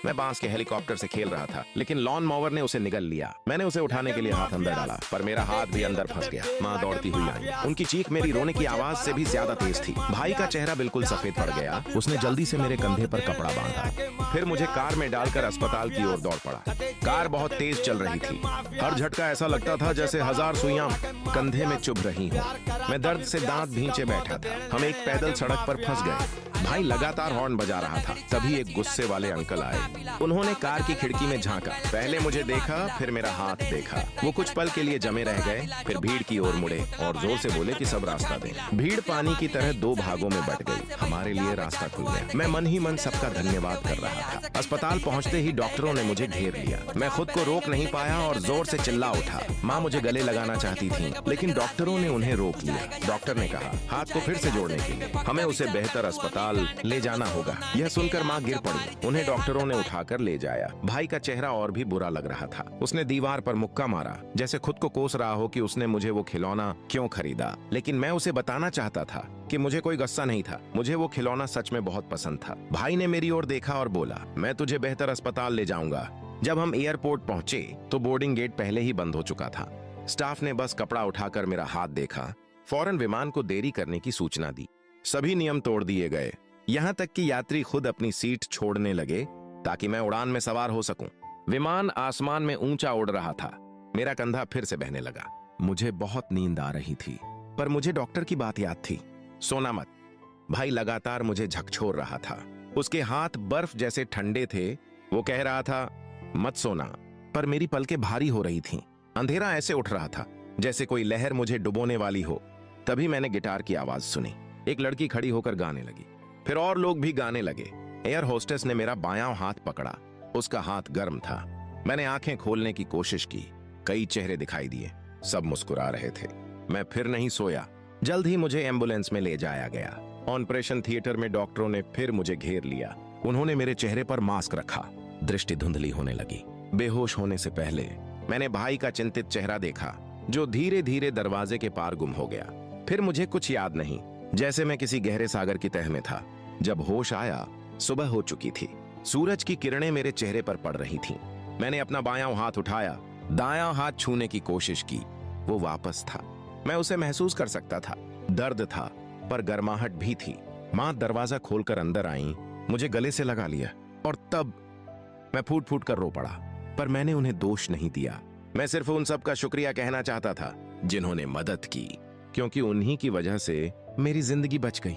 मैं बांस के हेलीकॉप्टर से खेल रहा था, लेकिन लॉन मोवर ने उसे निगल लिया। मैंने उसे उठाने के लिए हाथ अंदर डाला, पर मेरा हाथ भी अंदर फंस गया। माँ दौड़ती हुई आई। उनकी चीख मेरी रोने की आवाज से भी ज्यादा तेज थी। भाई का चेहरा बिल्कुल सफेद पड़ गया। उसने जल्दी से मेरे कंधे पर कपड़ा बांधा, फिर मुझे कार में डालकर अस्पताल की ओर दौड़ पड़ा। कार बहुत तेज चल रही थी। हर झटका ऐसा लगता था जैसे 1000 सुइयां कंधे में चुभ रही हों। मैं दर्द से दांत भींचे बैठा था। हम एक पैदल सड़क पर फंस गए। भाई लगातार हॉर्न बजा रहा था। तभी एक गुस्से वाले अंकल आए। उन्होंने कार की खिड़की में झांका। पहले मुझे देखा, फिर मेरा हाथ देखा। वो कुछ पल के लिए जमे रह गए, फिर भीड़ की ओर मुड़े और जोर से बोले कि सब रास्ता दें। भीड़ पानी की तरह दो भागों में बट गई। हमारे लिए रास्ता खुल गया। मैं मन ही मन सबका धन्यवाद कर रहा था। अस्पताल पहुंचते ही डॉक्टरों ने मुझे घेर लिया। मैं खुद को रोक नहीं पाया और जोर से चिल्ला उठा। माँ मुझे गले लगाना चाहती थी, लेकिन डॉक्टरों ने उन्हें रोक लिया। डॉक्टर ने कहा, हाथ को फिर से जोड़ने के लिए हमें उसे बेहतर अस्पताल ले जाना होगा। यह सुनकर माँ गिर पड़ी। उन्हें डॉक्टरों ने उठाकर ले जाया। भाई का चेहरा और भी बुरा लग रहा था। उसने दीवार पर मुक्का मारा, जैसे खुद को कोस रहा हो कि उसने मुझे वो खिलौना क्यों खरीदा। लेकिन मैं उसे बताना चाहता था कि मुझे कोई गुस्सा नहीं था। मुझे वो खिलौना सच में बहुत पसंद था। भाई ने मेरी ओर देखा और बोला, मैं तुझे बेहतर अस्पताल ले जाऊंगा। जब हम एयरपोर्ट पहुंचे तो बोर्डिंग गेट पहले ही बंद हो चुका था। स्टाफ ने बस कपड़ा उठाकर मेरा हाथ देखा, फौरन विमान को देरी करने की सूचना दी। सभी नियम तोड़ दिए गए, यहाँ तक कि यात्री खुद अपनी सीट छोड़ने लगे ताकि मैं उड़ान में सवार हो सकूं। विमान आसमान में ऊंचा उड़ रहा था। मेरा कंधा फिर से बहने लगा। मुझे बहुत नींद आ रही थी, पर मुझे डॉक्टर की बात याद थी, सोना मत। भाई लगातार मुझे झकझोर रहा था। उसके हाथ बर्फ जैसे ठंडे थे। वो कह रहा था, मत सोना, पर मेरी पलकें भारी हो रही थीं। अंधेरा ऐसे उठ रहा था जैसे कोई लहर मुझे डुबोने वाली हो। तभी मैंने गिटार की आवाज सुनी। एक लड़की खड़ी होकर गाने लगी, फिर और लोग भी गाने लगे। एयर होस्टेस ने मेरा बायां हाथ पकड़ा। उसका हाथ गर्म था। मैंने आंखें खोलने की कोशिश की। कई चेहरे दिखाई दिए, सब मुस्कुरा रहे थे। मैं फिर नहीं सोया। जल्द ही मुझे एम्बुलेंस में ले जाया गया। ऑपरेशन थिएटर में डॉक्टरों ने फिर मुझे घेर लिया। उन्होंने मेरे चेहरे पर मास्क रखा। दृष्टि धुंधली होने लगी। बेहोश होने से पहले मैंने भाई का चिंतित चेहरा देखा, जो धीरे धीरे दरवाजे के पार गुम हो गया। फिर मुझे कुछ याद नहीं, जैसे मैं किसी गहरे सागर की तह में था। जब होश आया, सुबह हो चुकी थी। सूरज की किरणें मेरे चेहरे पर पड़ रही थीं। मैंने अपना बायां हाथ उठाया, दायां हाथ छूने की कोशिश की। वो वापस था। मैं उसे महसूस कर सकता था। दर्द था, पर गर्माहट भी थी। माँ दरवाजा खोलकर अंदर आई, मुझे गले से लगा लिया और तब मैं फूट फूट कर रो पड़ा। पर मैंने उन्हें दोष नहीं दिया। मैं सिर्फ उन सब का शुक्रिया कहना चाहता था जिन्होंने मदद की, क्योंकि उन्हीं की वजह से मेरी जिंदगी बच गई।